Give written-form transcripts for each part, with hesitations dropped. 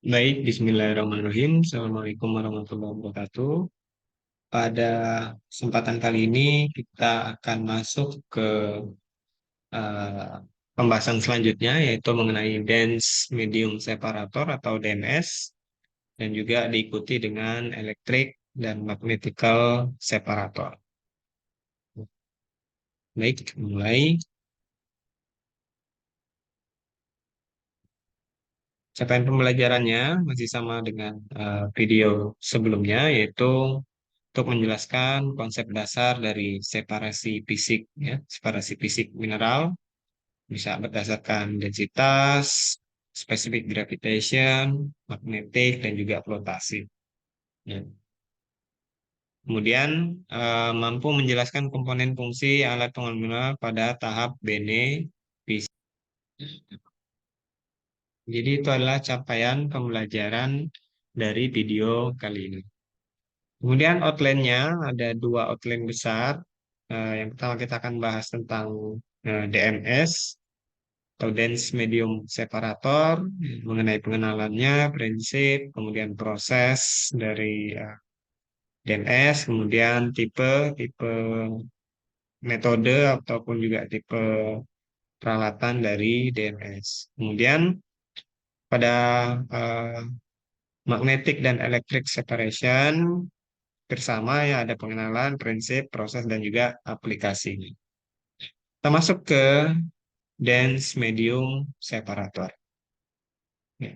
Baik, Bismillahirrahmanirrahim. Assalamualaikum warahmatullahi wabarakatuh. Pada kesempatan kali ini kita akan masuk ke eh, pembahasan selanjutnya, yaitu mengenai dense medium separator atau DMS, dan juga diikuti dengan electric dan magnetical separator. Baik, mulai. Capaian pembelajarannya masih sama dengan video sebelumnya, yaitu untuk menjelaskan konsep dasar dari separasi fisik, ya, separasi fisik mineral bisa berdasarkan densitas, specific gravitation, magnetik, dan juga flotasi. Ya. Kemudian mampu menjelaskan komponen fungsi alat pengukur mineral pada tahap bene fisik. Jadi itu adalah capaian pembelajaran dari video kali ini. Kemudian outline-nya ada dua outline besar. Yang pertama kita akan bahas tentang DMS atau Dense Medium Separator, mengenai pengenalannya, prinsip, kemudian proses dari DMS, kemudian tipe metode ataupun juga tipe peralatan dari DMS. Kemudian pada eh, magnetic dan electric separation bersama ya ada pengenalan, prinsip, proses, dan juga aplikasi. Kita masuk ke dense medium separator. Ya.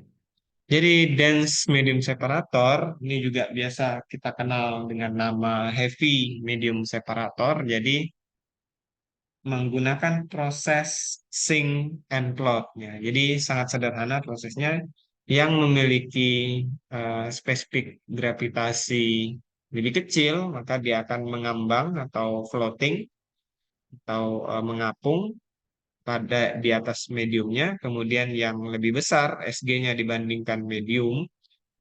Jadi dense medium separator ini juga biasa kita kenal dengan nama heavy medium separator. Jadi menggunakan proses sink and plot-nya. Jadi sangat sederhana prosesnya yang memiliki spesifik gravitasi lebih kecil, maka dia akan mengambang atau floating atau mengapung pada di atas mediumnya, kemudian yang lebih besar SG-nya dibandingkan medium,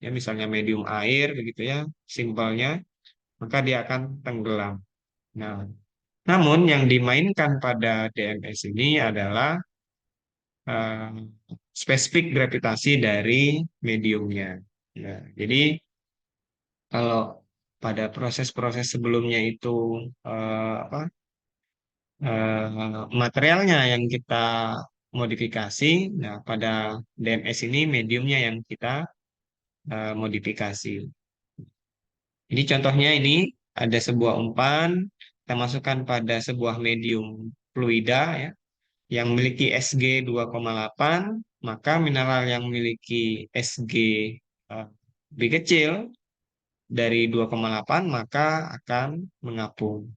ya misalnya medium air begitu ya, simpelnya, maka dia akan tenggelam. Nah, namun yang dimainkan pada DMS ini adalah eh, spesifik gravitasi dari mediumnya. Nah, jadi kalau pada proses-proses sebelumnya itu apa materialnya yang kita modifikasi. Nah, pada DMS ini mediumnya yang kita modifikasi. Jadi contohnya ini ada sebuah umpan, kita masukkan pada sebuah medium fluida ya, yang memiliki Sg 2,8, maka mineral yang memiliki Sg lebih kecil dari 2,8 maka akan mengapung.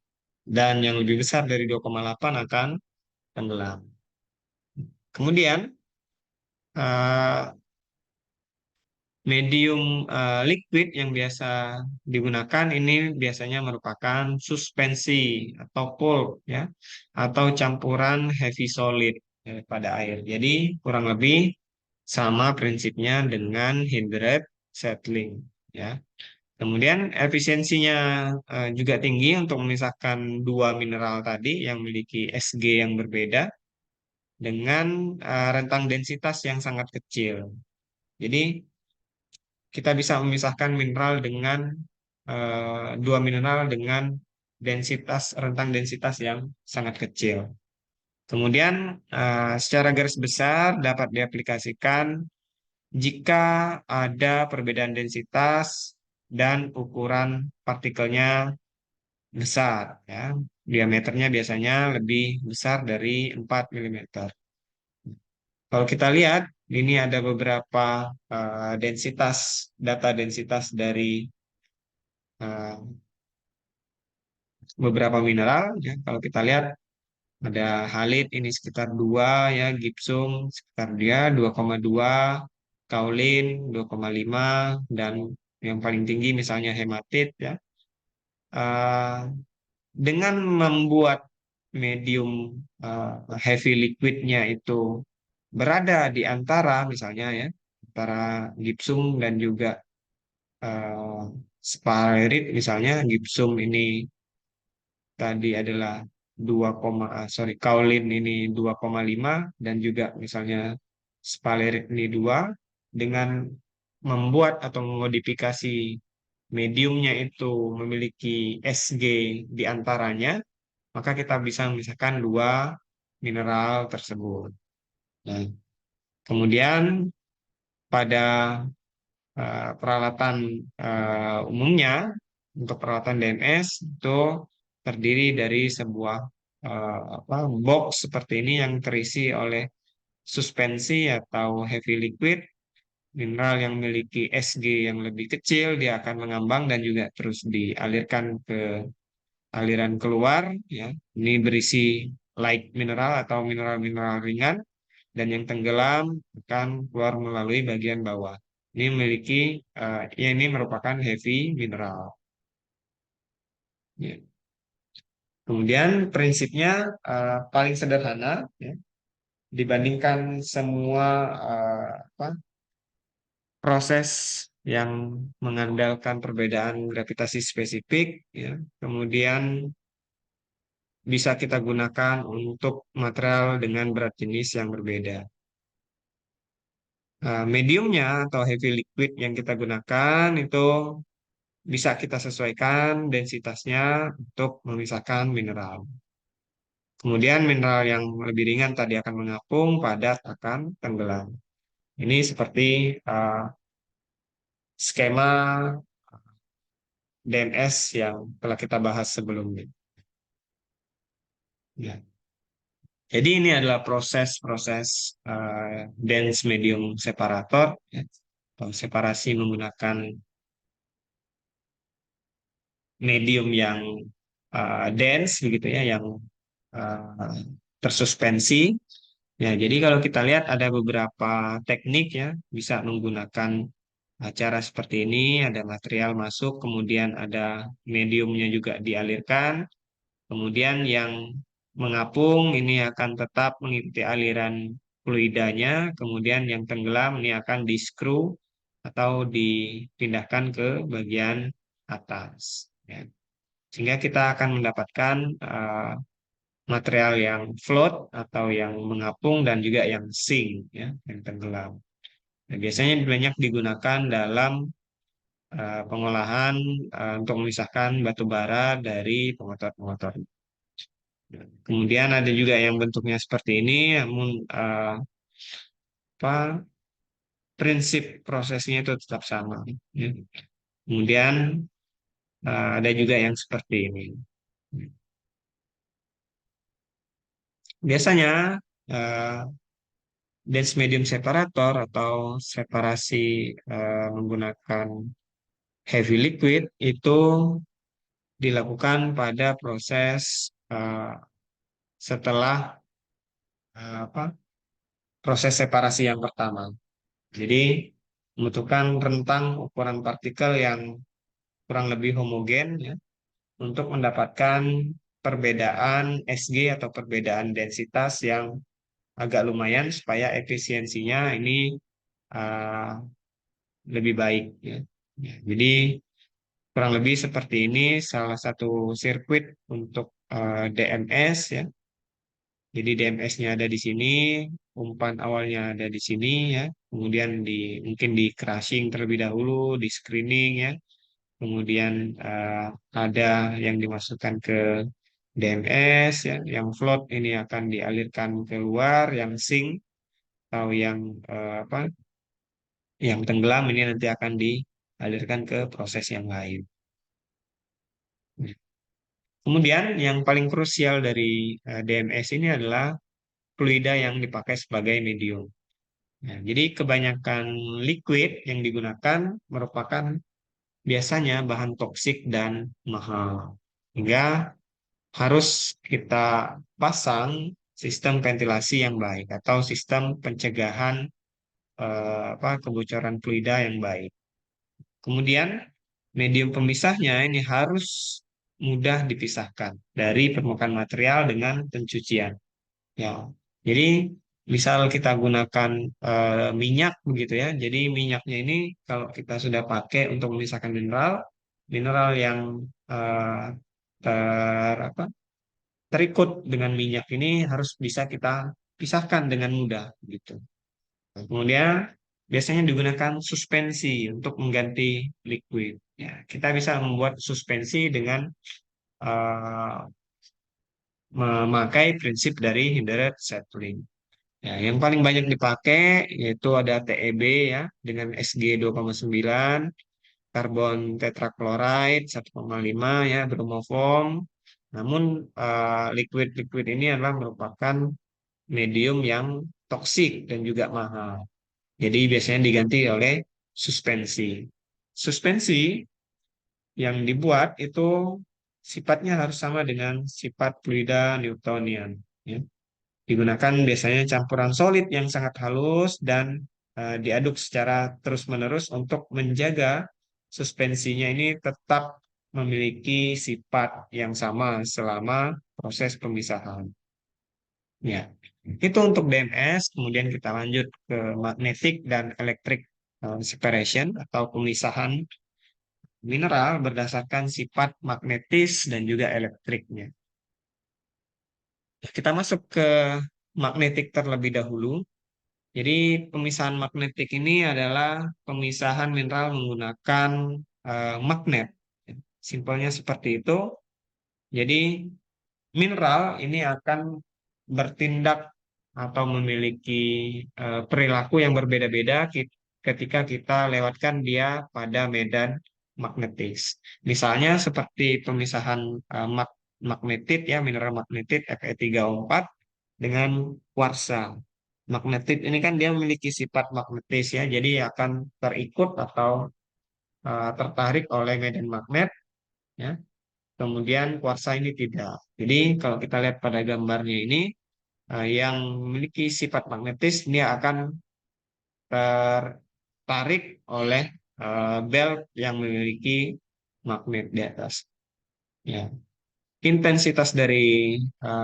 Dan yang lebih besar dari 2,8 akan tenggelam. Kemudian eh, medium liquid yang biasa digunakan ini biasanya merupakan suspensi atau pulp ya, atau campuran heavy solid pada air. Jadi kurang lebih sama prinsipnya dengan hydride settling ya. Kemudian efisiensinya juga tinggi untuk memisahkan dua mineral tadi yang memiliki Sg yang berbeda dengan rentang densitas yang sangat kecil. Jadi kita bisa memisahkan mineral dengan dua mineral dengan rentang densitas yang sangat kecil. Kemudian secara garis besar dapat diaplikasikan jika ada perbedaan densitas dan ukuran partikelnya besar ya. Diameternya biasanya lebih besar dari 4 mm. Kalau kita lihat, ini ada beberapa data densitas dari uh, beberapa mineral. Ya. Kalau kita lihat, ada halit ini sekitar 2, ya, gypsum sekitar dia 2,2, kaolin 2,5, dan yang paling tinggi misalnya hematit. Ya. Uh, dengan membuat medium heavy liquidnya itu berada di antara misalnya ya antara gipsum dan juga eh, sparerit, misalnya gipsum ini tadi adalah kaolin ini 2,5 dan juga misalnya spalerit ini 2 dengan membuat atau memodifikasi mediumnya itu memiliki Sg di antaranya, maka kita bisa memisahkan dua mineral tersebut. Nah, kemudian pada peralatan umumnya, untuk peralatan DMS itu terdiri dari sebuah box seperti ini yang terisi oleh suspensi atau heavy liquid. Mineral yang memiliki Sg yang lebih kecil, dia akan mengambang dan juga terus dialirkan ke aliran keluar, ya. Ini berisi light mineral atau mineral-mineral ringan, dan yang tenggelam akan keluar melalui bagian bawah. Ini memiliki ya, ini merupakan heavy mineral. Ya. Kemudian prinsipnya paling sederhana, ya, dibandingkan semua apa, proses yang mengandalkan perbedaan gravitasi spesifik, ya. Kemudian bisa kita gunakan untuk material dengan berat jenis yang berbeda. Mediumnya atau heavy liquid yang kita gunakan itu bisa kita sesuaikan densitasnya untuk memisahkan mineral. Kemudian mineral yang lebih ringan tadi akan mengapung, padat akan tenggelam. Ini seperti skema DMS yang telah kita bahas sebelumnya. Ya. Jadi ini adalah proses-proses dense medium separator, ya, atau separasi menggunakan medium yang dense begitu ya, yang uh, tersuspensi. Ya, jadi kalau kita lihat ada beberapa teknik, ya, bisa menggunakan cara seperti ini, ada material masuk, kemudian ada mediumnya juga dialirkan, kemudian yang mengapung ini akan tetap mengikuti aliran fluidanya, kemudian yang tenggelam ini akan di screw atau dipindahkan ke bagian atas. Ya. Sehingga kita akan mendapatkan material yang float atau yang mengapung dan juga yang sink, ya, yang tenggelam. Nah, biasanya banyak digunakan dalam pengolahan untuk memisahkan batu bara dari pengotor-pengotor. Kemudian ada juga yang bentuknya seperti ini, namun apa, prinsip prosesnya itu tetap sama. Ya. Kemudian ada juga yang seperti ini. Biasanya eh, dense medium separator atau separasi menggunakan heavy liquid itu dilakukan pada proses setelah apa, proses separasi yang pertama. Jadi membutuhkan rentang ukuran partikel yang kurang lebih homogen, ya, untuk mendapatkan perbedaan Sg atau perbedaan densitas yang agak lumayan supaya efisiensinya ini uh, lebih baik, ya. Ya, jadi kurang lebih seperti ini salah satu sirkuit untuk DMS, ya. Jadi DMS-nya ada di sini, umpan awalnya ada di sini, ya. Kemudian mungkin di crushing terlebih dahulu, di screening, ya. Kemudian ada yang dimasukkan ke DMS, ya. Yang float ini akan dialirkan keluar, yang sink atau yang apa, yang tenggelam ini nanti akan dialirkan ke proses yang lain. Kemudian yang paling krusial dari DMS ini adalah fluida yang dipakai sebagai medium. Nah, jadi kebanyakan liquid yang digunakan merupakan biasanya bahan toksik dan mahal. Hingga harus kita pasang sistem ventilasi yang baik atau sistem pencegahan kebocoran fluida yang baik. Kemudian medium pemisahnya ini harus mudah dipisahkan dari permukaan material dengan pencucian. Ya, jadi misal kita gunakan minyak begitu ya. Jadi minyaknya ini kalau kita sudah pakai untuk memisahkan mineral, mineral yang eh, apa, terikut dengan minyak ini harus bisa kita pisahkan dengan mudah gitu. Kemudian biasanya digunakan suspensi untuk mengganti liquid. Ya, kita bisa membuat suspensi dengan eh, memakai prinsip dari Hinderace settling. Ya, yang paling banyak dipakai yaitu ada TEB ya dengan Sg 2,9, karbon tetrakloride 1,5 ya bromoform. Namun liquid-liquid ini adalah merupakan medium yang toksik dan juga mahal. Jadi biasanya diganti oleh suspensi. Suspensi yang dibuat itu sifatnya harus sama dengan sifat fluida Newtonian. Ya. Digunakan biasanya campuran solid yang sangat halus dan diaduk secara terus-menerus untuk menjaga suspensinya ini tetap memiliki sifat yang sama selama proses pemisahan. Ya, itu untuk DMS. Kemudian kita lanjut ke magnetic dan electric separation atau pemisahan mineral berdasarkan sifat magnetis dan juga elektriknya. Kita masuk ke magnetik terlebih dahulu. Jadi pemisahan magnetik ini adalah pemisahan mineral menggunakan magnet. Simpelnya seperti itu. Jadi mineral ini akan bertindak atau memiliki perilaku yang berbeda-beda ketika kita lewatkan dia pada medan magnetis. Misalnya seperti pemisahan magnetit ya, mineral magnetit Fe3O4 dengan kuarsa. Magnetit ini kan dia memiliki sifat magnetis ya, jadi akan terikut atau tertarik oleh medan magnet ya. Kemudian kuarsa ini tidak. Jadi kalau kita lihat pada gambarnya ini, yang memiliki sifat magnetis dia akan tertarik oleh belt yang memiliki magnet di atas. Ya. Intensitas dari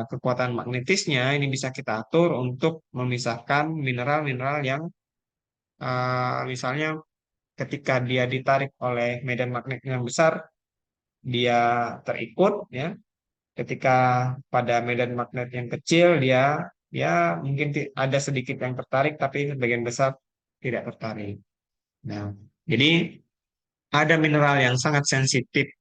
kekuatan magnetisnya ini bisa kita atur untuk memisahkan mineral-mineral yang misalnya ketika dia ditarik oleh medan magnet yang besar, dia terikut ya. Ketika pada medan magnet yang kecil dia ya mungkin ada sedikit yang tertarik tapi sebagian besar tidak tertarik. Nah, jadi ada mineral yang sangat sensitif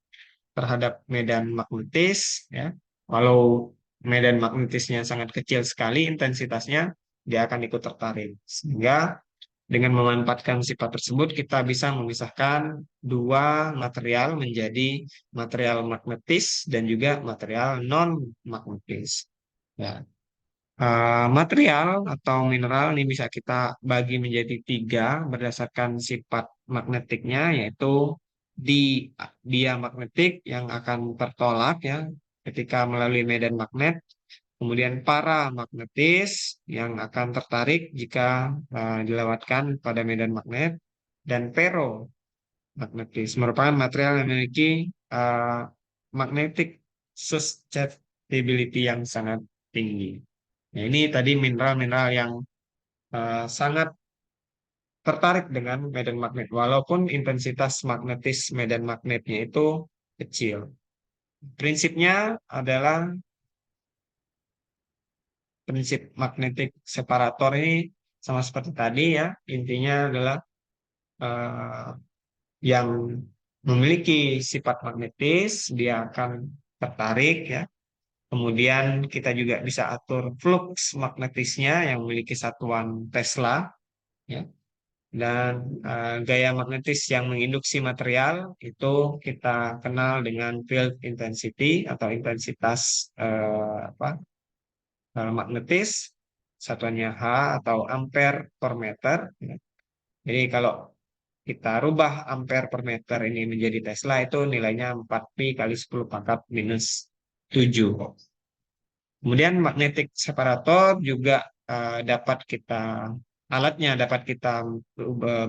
terhadap medan magnetis ya. Walau medan magnetisnya sangat kecil sekali intensitasnya, dia akan ikut tertarik. Sehingga dengan memanfaatkan sifat tersebut kita bisa memisahkan dua material menjadi material magnetis dan juga material non magnetis. Ya. Material atau mineral ini bisa kita bagi menjadi tiga berdasarkan sifat magnetiknya, yaitu di diamagnetik yang akan tertolak ya ketika melalui medan magnet, kemudian paramagnetis yang akan tertarik jika dilewatkan pada medan magnet, dan ferromagnetis merupakan material yang memiliki uh, magnetic susceptibility yang sangat tinggi. Nah, ini tadi mineral-mineral yang sangat tertarik dengan medan magnet, walaupun intensitas magnetis medan magnetnya itu kecil. Prinsipnya adalah prinsip magnetic separator ini sama seperti tadi ya. Intinya adalah eh, yang memiliki sifat magnetis, dia akan tertarik ya. Kemudian kita juga bisa atur flux magnetisnya yang memiliki satuan Tesla ya. Dan gaya magnetis yang menginduksi material itu kita kenal dengan field intensity atau intensitas apa magnetis, satuannya H atau ampere per meter. Ya. Jadi kalau kita rubah ampere per meter ini menjadi Tesla itu nilainya 4 pi kali 10 pangkat minus 7. Kemudian magnetic separator juga dapat kita alatnya dapat kita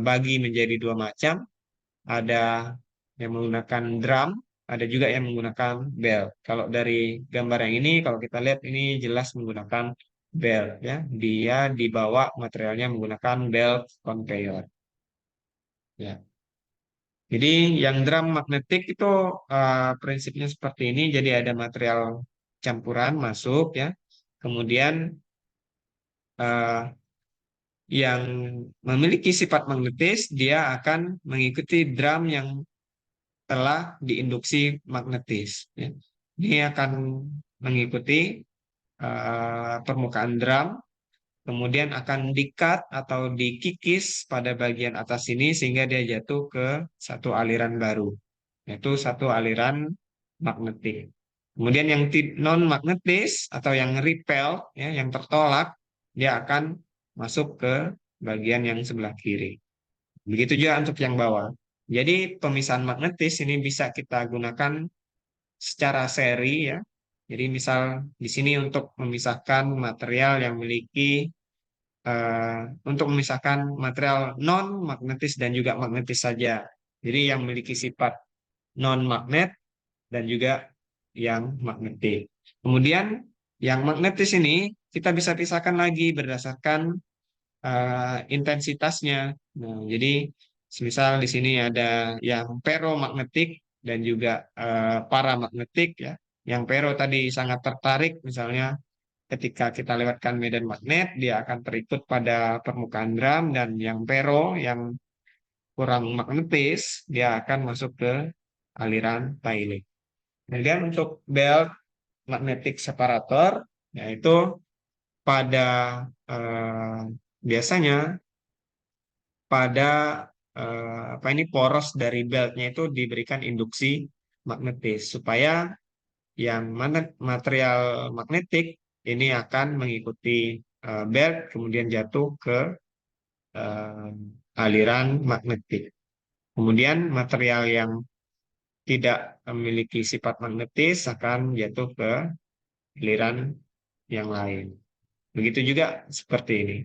bagi menjadi dua macam. Ada yang menggunakan drum, ada juga yang menggunakan bell. Kalau dari gambar yang ini, kalau kita lihat ini jelas menggunakan bell ya. Dia dibawa materialnya menggunakan belt conveyor. Ya. Jadi yang drum magnetik itu prinsipnya seperti ini. Jadi ada material campuran masuk ya. Kemudian eh, yang memiliki sifat magnetis, dia akan mengikuti drum yang telah diinduksi magnetis. Ya. Ini akan mengikuti permukaan drum, kemudian akan di-cut atau dikikis pada bagian atas ini sehingga dia jatuh ke satu aliran baru, yaitu satu aliran magnetik. Kemudian yang non-magnetis atau yang repel, ya, yang tertolak, dia akan masuk ke bagian yang sebelah kiri. Begitu juga untuk yang bawah. Jadi pemisahan magnetis ini bisa kita gunakan secara seri, ya. Jadi misal di sini untuk memisahkan material yang memiliki untuk memisahkan material non magnetis dan juga magnetis saja. Jadi yang memiliki sifat non magnet dan juga yang magnetik. Kemudian yang magnetis ini kita bisa pisahkan lagi berdasarkan intensitasnya. Nah, jadi misal di sini ada yang ferromagnetik dan juga paramagnetik, ya. Yang ferro tadi sangat tertarik misalnya ketika kita lewatkan medan magnet, dia akan terikut pada permukaan drum, dan yang ferro yang kurang magnetis, dia akan masuk ke aliran Tailik. Kemudian untuk belt magnetic separator, yaitu pada eh, biasanya pada apa ini poros dari beltnya itu diberikan induksi magnetis supaya yang mana material magnetik ini akan mengikuti belt kemudian jatuh ke aliran magnetik. Kemudian material yang tidak memiliki sifat magnetis akan jatuh ke aliran yang lain. Begitu juga seperti ini.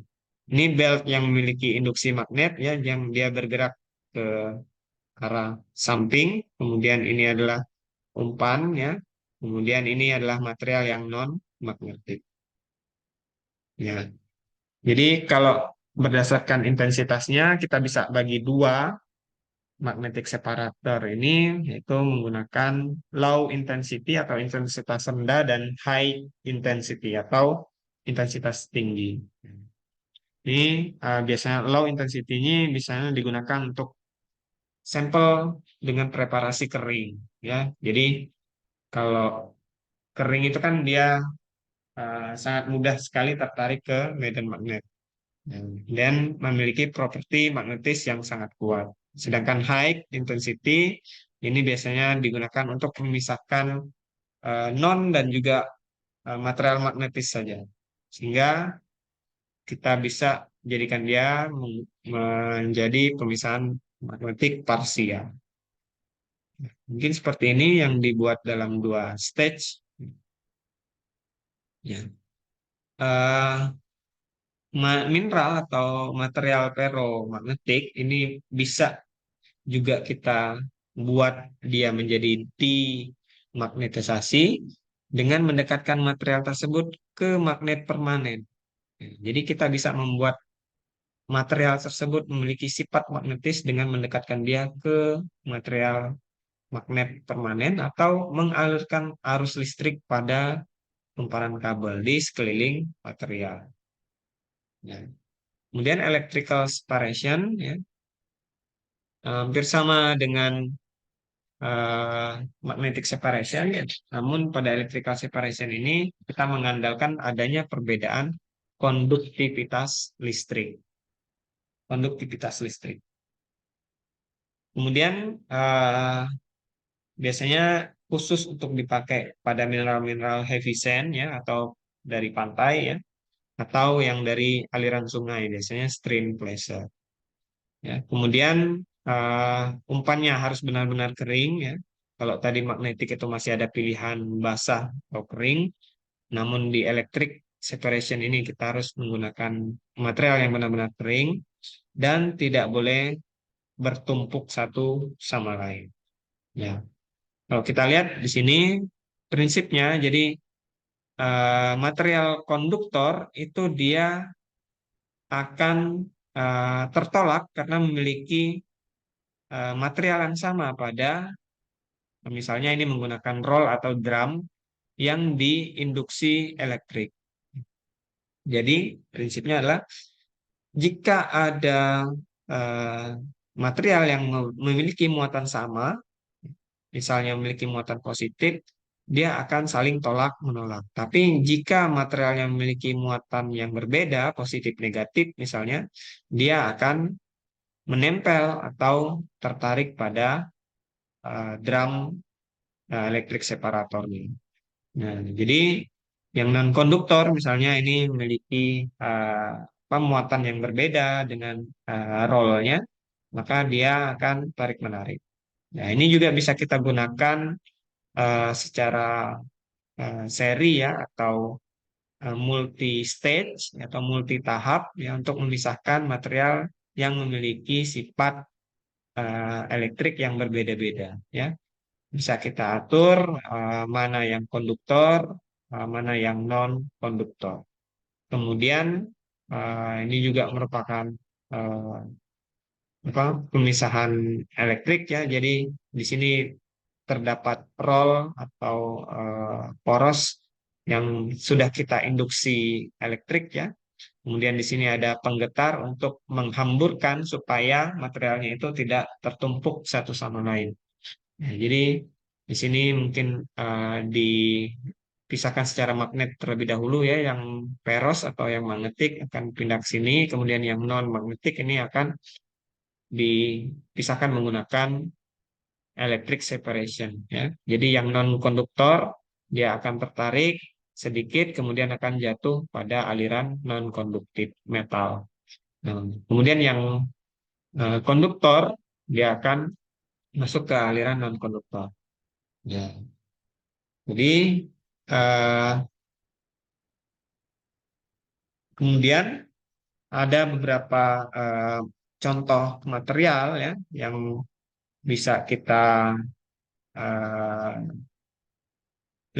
Ini belt yang memiliki induksi magnet, ya, yang dia bergerak ke arah samping. Kemudian ini adalah umpan, ya. Kemudian ini adalah material yang non magnetik. Ya. Jadi kalau berdasarkan intensitasnya kita bisa bagi dua magnetic separator ini, yaitu menggunakan low intensity atau intensitas rendah dan high intensity atau intensitas tinggi. Ini biasanya low intensity ini misalnya digunakan untuk sampel dengan preparasi kering, ya. Jadi kalau kering itu kan dia sangat mudah sekali tertarik ke medan magnet dan memiliki properti magnetis yang sangat kuat. Sedangkan high intensity ini biasanya digunakan untuk memisahkan non dan juga material magnetis saja. Sehingga kita bisa jadikan dia menjadi pemisahan magnetik parsial. Mungkin seperti ini yang dibuat dalam dua stage. Ya. Eh, Mineral atau material ferromagnetik ini bisa juga kita buat dia menjadi dimagnetisasi dengan mendekatkan material tersebut ke magnet permanen. Jadi kita bisa membuat material tersebut memiliki sifat magnetis dengan mendekatkan dia ke material magnet permanen atau mengalirkan arus listrik pada kumparan kabel di sekeliling material. Ya. Kemudian electrical separation, ya, hampir sama dengan eh, magnetic separation, ya. Namun pada electrical separation ini kita mengandalkan adanya perbedaan konduktivitas listrik. Konduktivitas listrik. Kemudian biasanya khusus untuk dipakai pada mineral-mineral heavy sand, ya, atau dari pantai, ya, atau yang dari aliran sungai, biasanya stream pleasure. Ya, kemudian umpannya harus benar-benar kering, ya. Kalau tadi magnetik itu masih ada pilihan basah atau kering, namun di electric separation ini kita harus menggunakan material yang benar-benar kering dan tidak boleh bertumpuk satu sama lain. Ya, kalau kita lihat di sini prinsipnya, jadi material konduktor itu dia akan tertolak karena memiliki material yang sama pada misalnya ini menggunakan roll atau drum yang diinduksi elektrik. Jadi prinsipnya adalah Jika ada eh, material yang memiliki muatan sama, misalnya memiliki muatan positif, dia akan saling tolak menolak. Tapi jika materialnya memiliki muatan yang berbeda, positif negatif misalnya, dia akan menempel atau tertarik pada drum elektrik separatornya. Nah, jadi yang non-konduktor misalnya ini memiliki muatan yang berbeda dengan rollnya, maka dia akan tarik-menarik. Nah, ini juga bisa kita gunakan secara seri ya atau multi stage atau multi tahap ya untuk memisahkan material yang memiliki sifat elektrik yang berbeda-beda ya. Bisa kita atur mana yang konduktor, mana yang non konduktor. Kemudian ini juga merupakan eh, pemisahan elektrik ya. Jadi di sini terdapat roll atau poros yang sudah kita induksi elektrik ya. Kemudian di sini ada penggetar untuk menghamburkan supaya materialnya itu tidak tertumpuk satu sama lain. Nah, jadi di sini mungkin dipisahkan secara magnet terlebih dahulu ya, yang peros atau yang magnetik akan pindah ke sini, kemudian yang non magnetik ini akan dipisahkan menggunakan electric separation ya. Jadi yang non konduktor dia akan tertarik sedikit kemudian akan jatuh pada aliran non konduktif metal. Nah, kemudian yang konduktor dia akan masuk ke aliran non konduktor. Ya. Jadi eh, kemudian ada beberapa eh, contoh material ya yang bisa kita eh,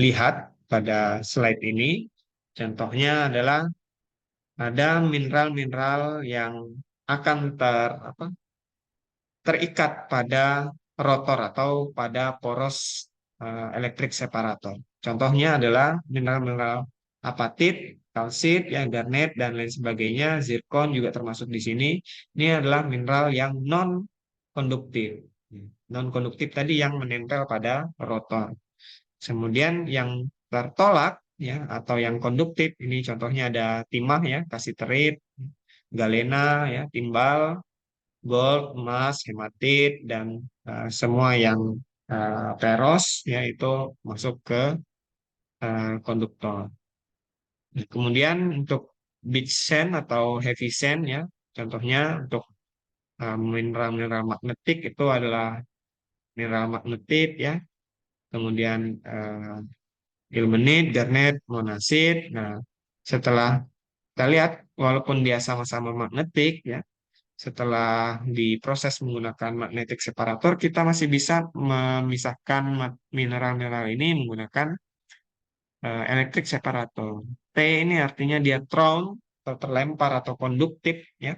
lihat pada slide ini. Contohnya adalah ada mineral-mineral yang akan terikat pada rotor atau pada poros elektrik separator. Contohnya adalah mineral-mineral apatit, kalsit, ya, garnet, dan lain sebagainya. Zirkon juga termasuk di sini. Ini adalah mineral yang non-konduktif. Non-konduktif tadi yang menempel pada rotor. Kemudian yang tertolak ya atau yang konduktif ini contohnya ada timah ya, kasiterit, galena ya, timbal, gold, emas, hematit, dan semua yang peros ya itu masuk ke konduktor. Nah, kemudian untuk big sand atau heavy sand ya, contohnya untuk mineral-mineral magnetik itu adalah mineral magnetit ya, kemudian ilmenit, garnet, monasit. Nah, setelah kita lihat walaupun dia sama-sama magnetik ya, setelah diproses menggunakan magnetic separator, kita masih bisa memisahkan mineral-mineral ini menggunakan electric separator. T ini artinya dia thrown atau terlempar atau konduktif ya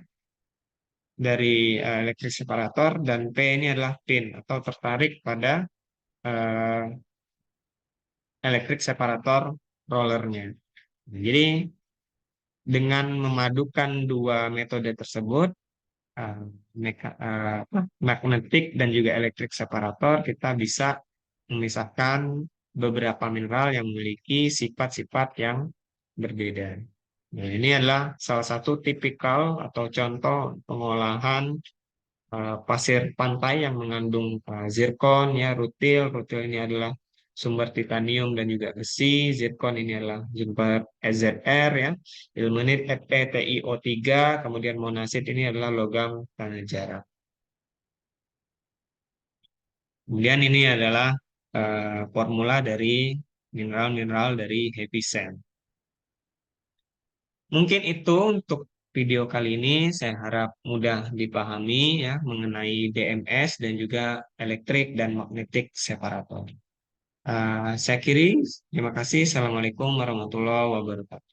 dari electric separator dan P ini adalah pin atau tertarik pada eh, electric separator rollernya. Jadi dengan memadukan dua metode tersebut, uh, magnetik dan juga elektrik separator, kita bisa memisahkan beberapa mineral yang memiliki sifat-sifat yang berbeda. Nah, ini adalah salah satu tipikal atau contoh pengolahan pasir pantai yang mengandung zirkon, ya, rutil. Rutil ini adalah sumber titanium dan juga besi. Zirkon ini adalah sumber EZR, ya. Ilmenit FeTiO3, kemudian monasit ini adalah logam tanah jarak. Kemudian ini adalah formula dari mineral-mineral dari heavy sand. Mungkin itu untuk video kali ini. Saya harap mudah dipahami ya mengenai DMS dan juga elektrik dan magnetic separator. Saya kiri, terima kasih. Assalamualaikum warahmatullahi wabarakatuh.